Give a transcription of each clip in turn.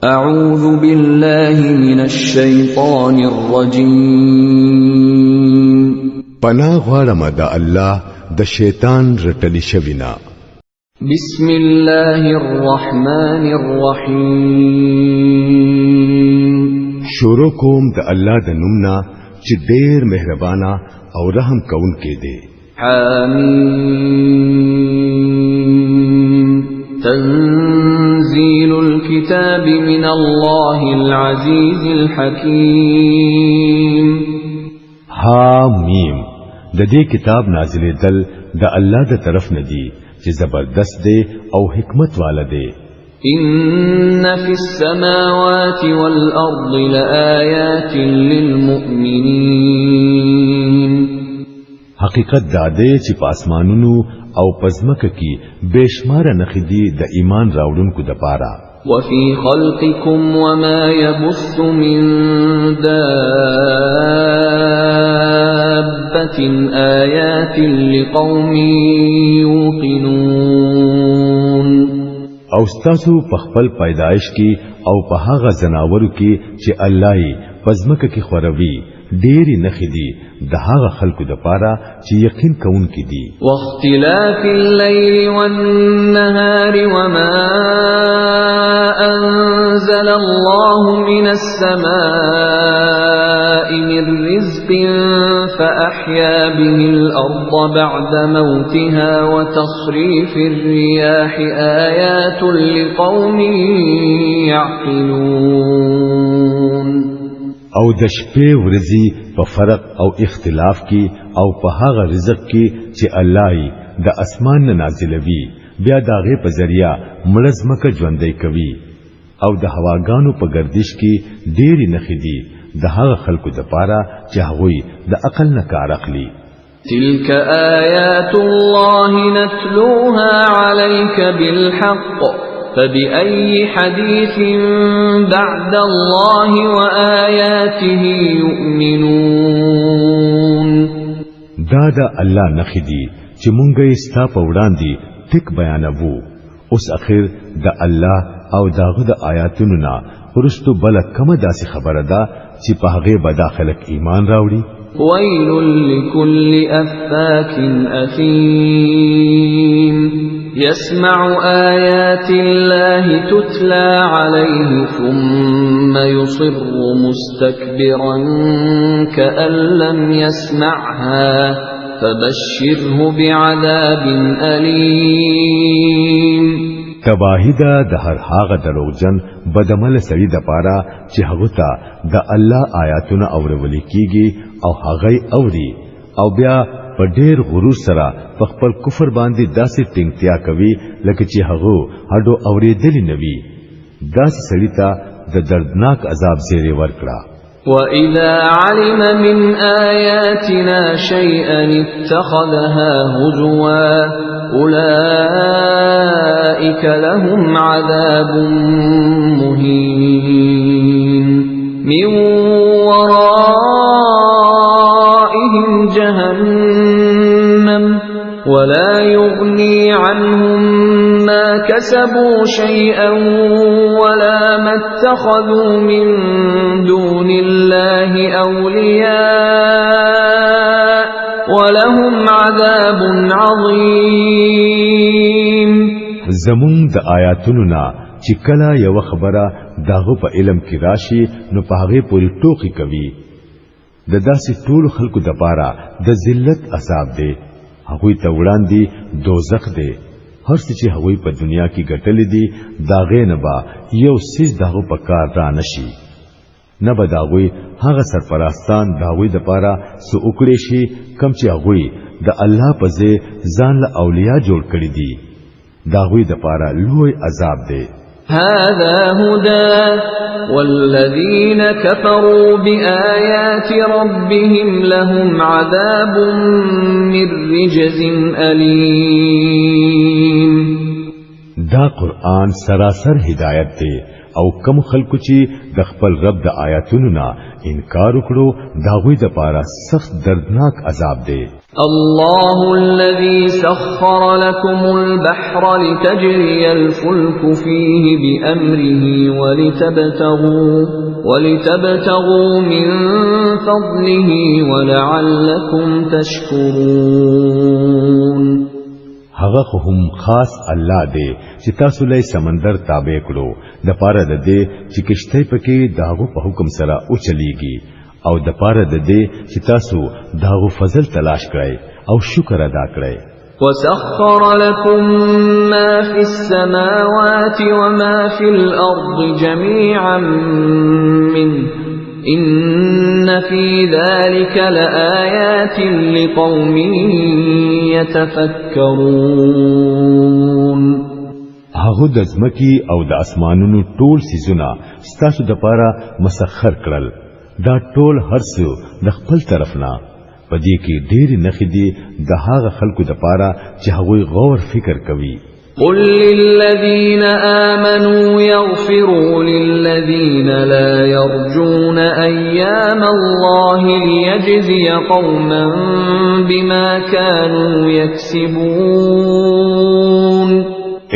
أعوذ بالله من الشيطان الرجيم پناه غواړم د الله د شیطان رټلی شوینا بسم الله الرحمن الرحيم شروع کوم د الله د نومنا چې ډېر مهربانا او رحم کوونکی دی حمیم تنزيل الكتاب من الله العزيز الحكيم حمیم د دې کتاب نازلې دل د الله د طرف نه دی چې زبردست دی او حکمت والا دی إن في السماوات والأرض لآيات للمؤمنين حقیقت دا دی چې په اسمانونو او پزمکه کې بشمار نخدي د ایمان راوړونکو د پاره وفي خلقكم وما يبث من دابة آيات لقوم يوقنون او ستاسو په خپل پیدائش کې او په هغه زناورو کې چې الله یې پزمکه کې خوروي ډېری نخدي د هغه خلکو د پاره چې یقین کوونکي دي واختلاف الليل والنهار وما أنزل الله من السماء من رزق فأحيا به الأرض بعد موتها وتصريف الرياح آيات لقوم يعقلون او د شپې ورځې په فرق او اختلاف کې او په هغه رزق کې چې الله یې د اسمان نه نازلوي بیا داغه په ذریعہ ملزمکه ژوندۍ کوي او د هواګانو په گردش کې ډېری نخدي د هغه خلکو د پاره چې هغه د عقل نه کار اخلي تلك آيات الله نتلوها عليك بالحق فبأي حديث بعد الله وآياته يؤمنون دا الله نخدي چې مونږه یې ستا په وړاندې ټیک بیانوو اوس اخر د الله او داغه د آیاتونو نه ورستو بل کومه داسې خبره ده چې په هغه به داخلك ایمان راوړي ويل لكل أفاك أثيم يسمع آيات الله تتلى عليه ثم يصر مستكبرا كأن لم يسمعها فبشره بعذاب أليم تباہی دا د هر هاغه دروغجن بدعمل سړي د پاره چې هغه ته د الله آیاتونه اورول کیږي او هغه اوري او بیا په ډېر غرور سره په خپل کفر باندې داسې ټینګتیا کوي لکه چې هغه هډو اورېدلی نوي داسې سړي ته د دردناک عذاب زیری ورکړه وَإِذَا عَلِمَ مِنْ آيَاتِنَا شَيْئًا اتَّخَذَهَا هُزُوًا أُولَئِكَ لَهُمْ عَذَابٌ مُهِينٌ مِنْ وَرَائِهِمْ جَهَنَّمُ وَلَا يُغْنِي عَنْهُمْ مَا كَسَبُوا شَيْئًا وَلَا مَا اتَّخَذُوا مِن دُونِ اللَّهِ أَوْلِيَاءَ وَلَهُمْ عَذَابٌ عَظِيمٌ زمون د آیاتونو نا چې کله یو خبره داغه په علم کې راشي نو په هغه پوری ټوکی کوي د داسې ټول خلکو د پاره د ذلت عذاب دی هغه ته وړاندې دوزخ دی هر څه چې هغه په دنیا کې ګټلې دي داغه نه با یو سیس داغه په کار را نشي نه به داغه هغه سرپرستان داوی د پاره سو وکړي شي کم چې هغه د الله په ځای ځان له اولیاء جوړ کړی دي داوی د پاره لوی عذاب دی هذا هدى والذين كفروا بآيات ربهم لهم عذاب من رجز أليم دا قرآن سراسر هدایت دی او کم خلکو چې د خپل رب د آیاتونو نه انکار وکړو داوی د پاره سخت دردناک عذاب دی. الله الذي سخر لكم البحر لتجري الفلك فيه بأمره ولتبتغوا من فضله ولعلكم تشكرون. هغه هم خاص الله دی چې تاسو له سمندر تابع کړو د پاره د دې چې کشته پکې داغو په حکم سره او چلیږي او د پاره د دې چې تاسو داغو فضل تلاش کړئ او شکر ادا کړئ. وسخر لكم ما في السماوات وما في الأرض جميعا منه إن في ذلك لآيات لقوم يتفكرون. هغه د ځمکې او د اسمانونو ټول سيزونه ستاسو د پاره مسخر کړل دا ټول هرڅه د خپل طرف نه پدې کې ډېر نخې دي د هغه خلکو د پاره چې هغه غور فکر کوي. قل للذين آمنوا يغفروا للذين لا يرجون أيام الله ليجزي قوما بما كانوا يكسبون.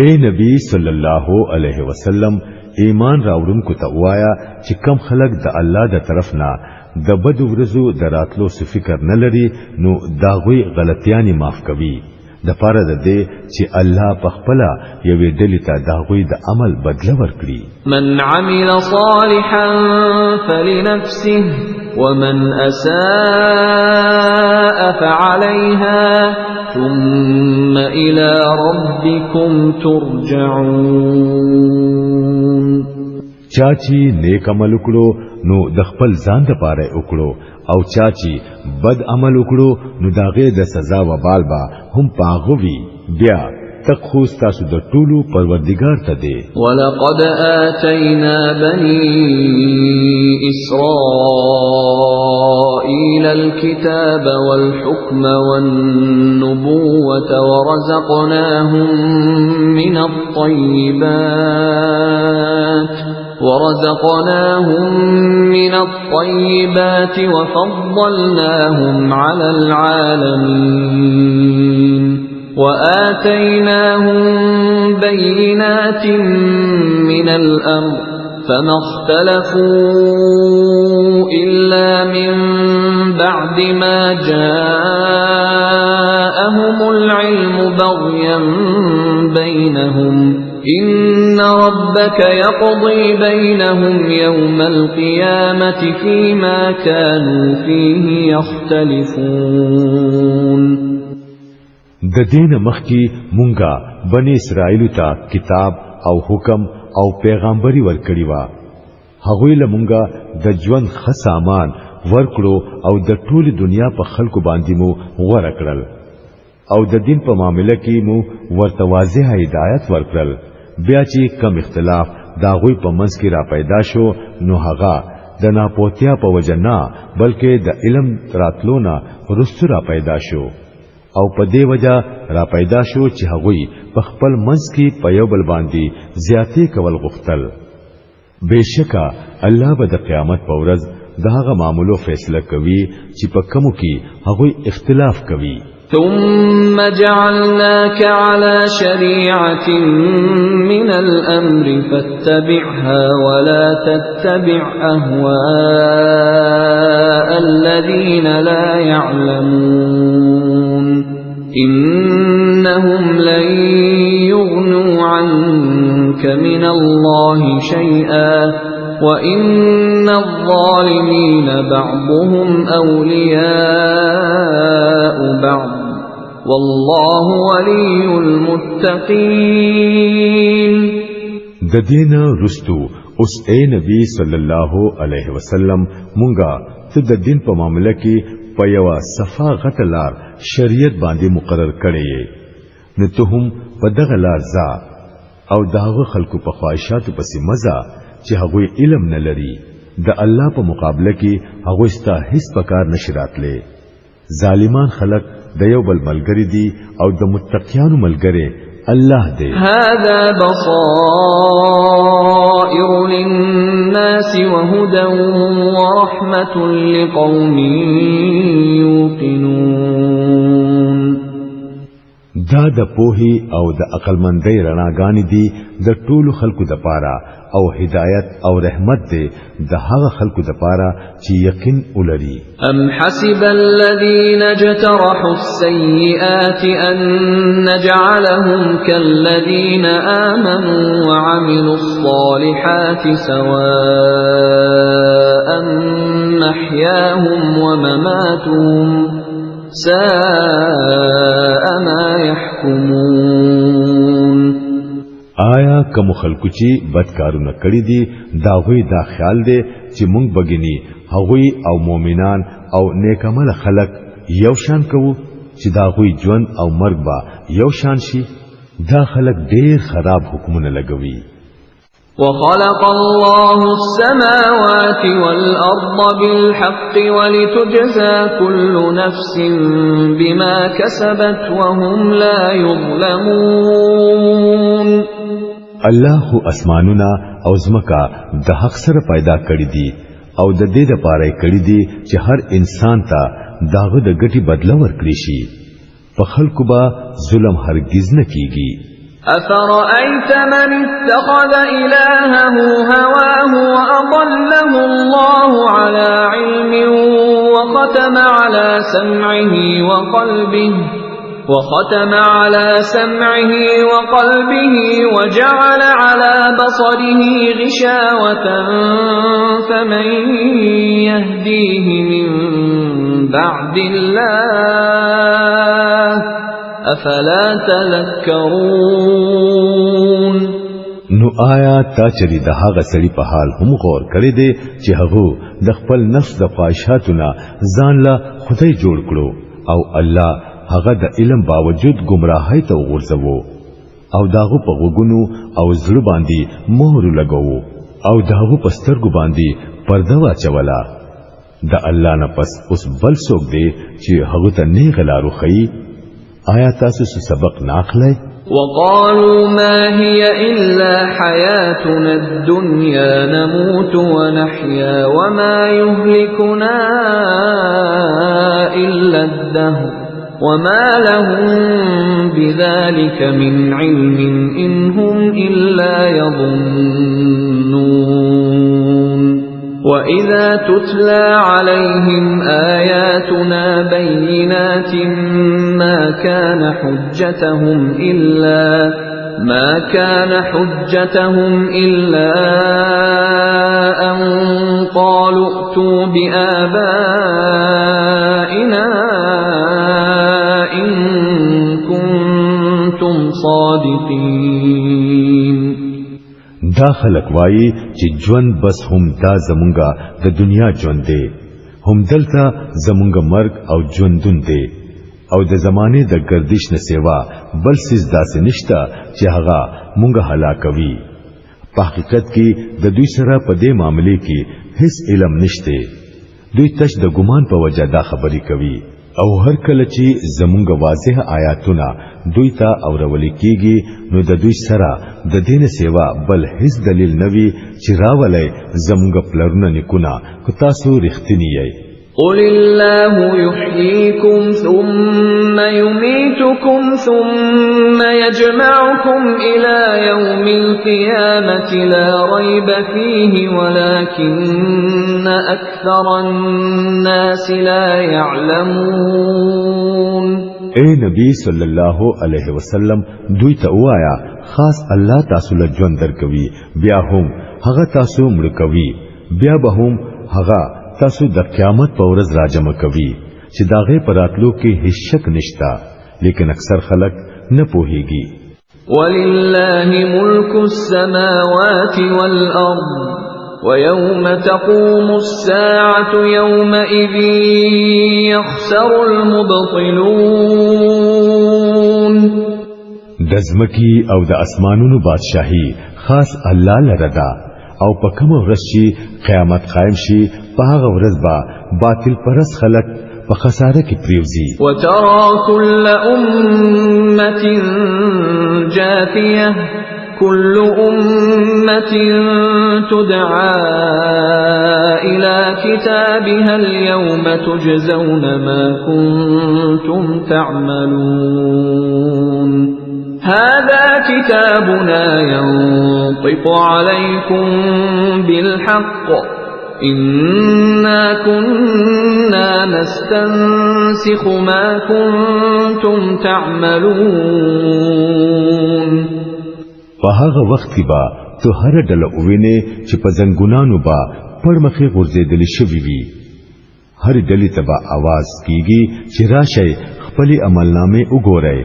اے نبی صلی الله علیه وسلم ایمان راوړونکو ته وایا چې کم خلک د الله د طرف نه د بد ورځو دراتلو څخه فکر نه لري نو داغوی غلطیانی معاف کوي د پاره د دې چې الله په خپل یوې ډلې ته داغوی د عمل بدله ورکړي. من عمل صالحا فلنفسه ومن أساء فعليها ثم إلى ربكم ترجعون. چاچی نیک عمل وکړو نو د خپل ځان د پاره وکړو او چاچی بد عمل وکړو نو داغه د سزا و بال با هم پاغوي بیا تخو تاسو د ټولو پروردگار ته دی. ولقد آتينا بني إسرائيل الكتاب والحكم والنبوة ورزقناهم من الطيبات وفضلناهم على العالمين وآتيناهم بينات من الأمر فما اختلفوا إلا من بعد ما جاءهم العلم بغيا بينهم إن ربك يقضي بينهم يوم القيامة فيما كانوا فيه يختلفون. د دین مخکی مونږه بنی اسرائیل ته کتاب او حکم او پیغمبري ورکړی و هغوی له مونږه د ژوند خسامان ورکړو او د ټول دنیا په خلکو باندې مو ورکړل او د دین په معاملې کې مو ورته واضح هدایت ورکړل. بیا چې کم اختلاف دا غوی په منځ کې را پیدا شو نو هغه د ناپوهتیا په وجه نه بلکې د علم راتلو نه وروسته را پیدا شو او په دې وجه را پیدا شو چې هغوی په خپل منځ کې په یو بل باندې زیاتې کول غوښتل. بهشکه الله به د قیامت په ورځ دغه معاملو فیصله کوي چې په کومو کې هغوی اختلاف کوي. ثم جعلناك على شريعة من الأمر فاتبعها ولا تتبع أهواء الذين لا يعلمون إنهم لن يغنوا عنك من الله شيئا وإن الظالمين بعضهم أولياء بعض والله ولي المتقين. د دین رستو اوس اے نبی صلی الله علیه وسلم مونږه ته د دین په معاملې کې په یو صفا غټلار شریعت باندې مقرر کړی نو ته هم په دغه لار ځه او داغه خلکو په خواهشاتو پسې مزه چې هغه علم نه لري د الله په مقابله کې هغه ستا هیڅ پکار نشراتلې. ظالمان خلق د یو بل ملګری دي او د متقینو ملګری الله دې. هذا بصائر للناس وهدى ورحمة لقوم يوقنون. دا د پوهي او د عقلمندۍ رڼاګانې دي د ټولو خلکو د پاره او هدایت او رحمت دي د هغه خلکو د پاره چې یقین ولري. أم حسب الذين اجترحوا السيئات أن نجعلهم كالذين آمنوا وعملوا الصالحات سواء محياهم ومماتهم ساء ما يحكمون. آیا کوم خلکو چې بدکارونه کړی دي داوی دا خیال دی چې مونږ بګینی هغوی او مؤمنان او نیکمل خلق یو شان کوو چې داوی ژوند او مرګ با یو شان شي؟ دا خلق ډیر خراب حکمونه لګوي. وخلق الله السماوات والأرض بالحق ولتجزى كل نفس بما كسبت وهم لا يظلمون. الله اسمانونه او زمکا د حق سره پیدا کړی دي او د دې لپاره کړی دي چې هر انسان ته داغه د ګټي بدله ورکړي شي. په خلکو به ظلم هرگز نه کیږي. أفرأيت من اتخذ إلهه هواه وأضله الله على علم وختم على سمعه وقلبه وجعل على بصره غشاوة فمن يهديه من بعد الله افلا تذكرون. نو آیا تا چری د هغه سړي په حال هم غور کړی دی چې هغه د خپل نفس د خواهشاتونه ځان له خدای جوړ کړو او الله هغه د علم باوجود گمراهۍ ته ورځوو او داغه په غوګونو او زړه باندې مهر لګاوو او داغه په سترګو باندې پرده واچولا. د الله نه پس اوس بل څوک دی چې هغه ته نه غلارو خي؟ آیا تاسو سبق ناخلئ؟ وقالوا ما هي إلا حياتنا الدنيا نموت ونحيا وما يهلكنا إلا الدهر وما لهم بذلك من علم إن هم إلا يظنون. وإذا تتلى عليهم آياتنا بينات ما كان حجتهم إلا أن قالوا ائتوا بآبائنا إن كنتم صادقين. دا خلق وایي چې ژوند بس هم دا زمونږه د دنیا ژوند دی، هم دلته زمونږه مرګ او ژوندون دی او د زمانه د گردش نه سیوا بل څه داسې نشته چې هغه مونږه هلاکوي. په حقیقت کې د دوی سره په دې معاملې کې هیڅ علم نشته. دوی تش د ګمان په وجه دا خبرې کوي او هر کله چې زمونږ واضح آیاتونه دوی ته اورول کیږي نو د دوی سره د دین سیوا بل هیڅ دلیل نوي چې راولای زمونږ پلرونه نکونه کو تاسو رښتینی یې. قل الله يحييكم ثم يميتكم ثم يجمعكم إلى يوم القيامة لا ريب فيه ولكن أكثر الناس لا يعلمون. اے نبی صلی الله علیه وسلم دوی ته وایا خاص الله تاسو له ژوند درکوي بیا هم هغه تاسو مړ کوي بیا به هم هغه تاسو د قیامت په ورځ راجمع کوي چې داغه پراتلو کې هیڅ شک نشتا لیکن اکثر خلک نه پوهیږي. ولله ملك السماوات والأرض ويوم تقوم الساعة يومئذ يخسر المبطلون. دزمکی او د اسمانونو بادشاہي خاص الله لره ده او په کوم ورځ چې قیامت قائم شي په هغه ورځ با باطل پرس خلک په خساره کې پریوزي. وترى كل أمة جاثية كل أمة تدعى إلى كتابها اليوم تجزون ما كنتم تعملون هذا كتابنا ينطق عليكم بالحق إنا كنا نستنسخ ما كنتم تعملون. په هغه وخت کې با ته هر ډله ووینې چې په زنګونانو با پړمخې غورځېدلې شوي وي. هر ډلې ته به आवाज کیږي چې راشئ خپل عملنامې وګورئ.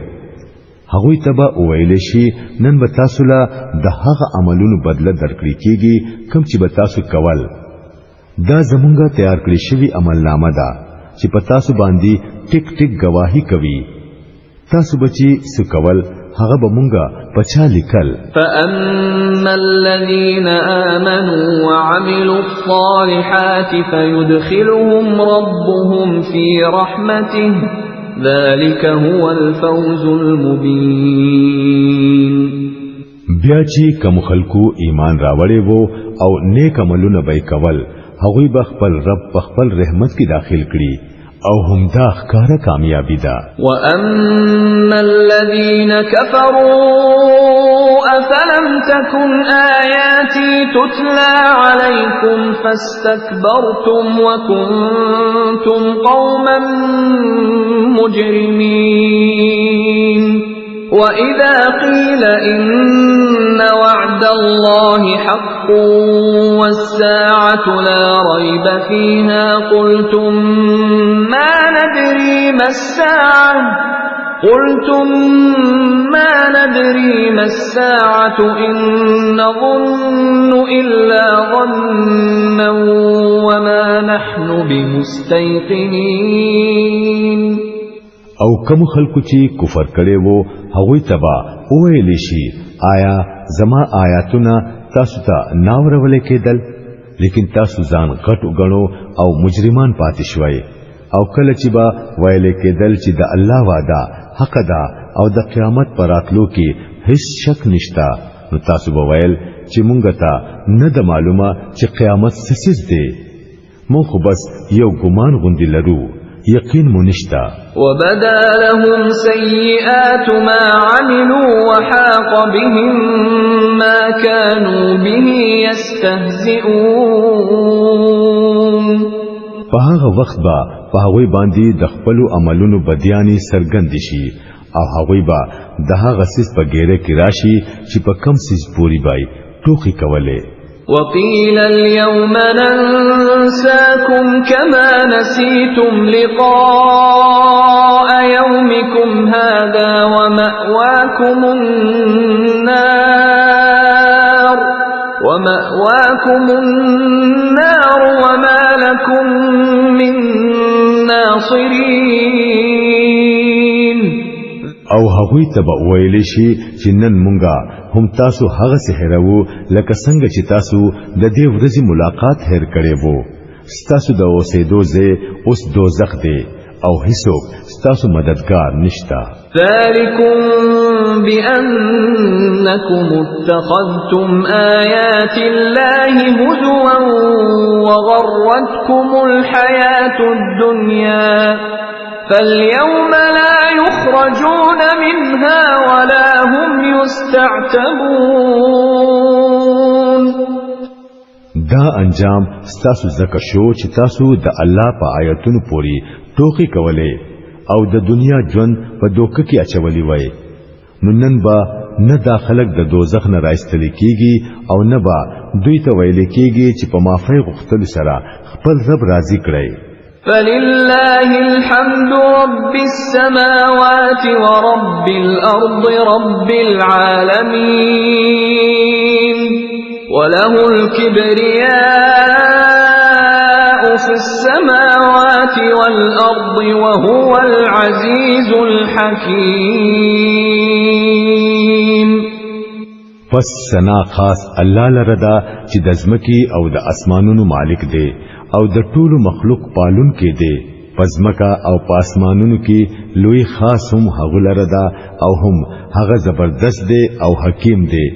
هغوی ته به وویل شي نن به تاسو له د هغه عملونو بدله درکړي کیږي کوم چې به تاسو کول. دا زمونږه تیار کړی شوی عملنامه ده چې په تاسو باندې ټیک ټیک گواہی کوي. تاسو بچي سکول هغه به مونږه پچا لیکل. فأما الذين آمنوا وعملوا الصالحات فيدخلهم ربهم في رحمته ذلك هو الفوز المبين. بیا چې کوم خلکو ایمان راوړې وو او نیک عملونه به کول هغوی به خپل رب په خپل رحمت کې داخل کړي او هم دا ښکارا کامیابی ده. واما الذين كفروا افلم تكن آياتي تتلى عليكم فاستكبرتم وكنتم قوما مجرمين وإذا قيل إن وعد الله حق والساعة لا ريب فيها قلتم ما ندري ما الساعة إن نظن إلا ظنا وما نحن بمستيقنين. او کوم خلکو چې کفر کړي وو هغوی تبا وویل شي آیا زما آیاتونه تاسو ته ناورول کېدل لیکن تاسو ځان غټ وګڼو او مجرمان پاتې شوي. او کله چې با ویل کېدل چې د الله وعده حق ده او د قیامت پر راتلو کې هیڅ شک نشتا نو تاسو به ویل چې مونږ ته نه د معلومه چې قیامت څه دی. مونږ خو بس یو ګمان غوندي لرو يقين منشتا. وبدا لهم سيئات ما عملوا وحاق بهم ما كانوا به يستهزئون. په هغه وخت با په هغوی باندې د خپل عملونو بدیانی سرګند شي او هغوی با د هغه سیس په ګیره کې راشي چې په کم سیس پوری بای ټوخي کوله. وقيل اليوم ننساكم كما نسيتم لقاء يومكم هذا ومأواكم النار وما لكم من ناصرين. او هغوی ته به ویل شي چې نن مونږه هم تاسو هغه سحرو لکه څنګه چې تاسو د دې ورځې ملاقات هېر کړې وو. ستاسو د اوسېدو ځای اوس دوزخ دی او هیڅوک ستاسو مددگار نشتا. ذلكم بأنكم اتخذتم آيات الله هزوا وغرتكم الحياة الدنيا فاليوم لا يخرجون منها ولا هم يستعتبون. دا انجام ستاسو زکه شو چې تاسو د الله په آیاتونو پوری ټوکی کولې او د دنیا ژوند په دوکه کې اچولې وای. نو نن با نه دا خلک د دوزخ نه راستل کیږي او نه با دوی ته ویل کیږي چې په معافی غوښتل سره خپل رب راضي کړي. فلله الحمد رب السماوات ورب الأرض رب العالمين وله الكبرياء في السماوات والأرض وهو العزيز الحكيم. پس سنا خاص الله لردا چې د ځمکې او د اسمانونو مالک دی او د ټولو مخلوق پالون کې دی پزمکا او پاسمانونو کې لوی خاص هم هغه لره ده او هم هغه زبردست دی او حکیم دی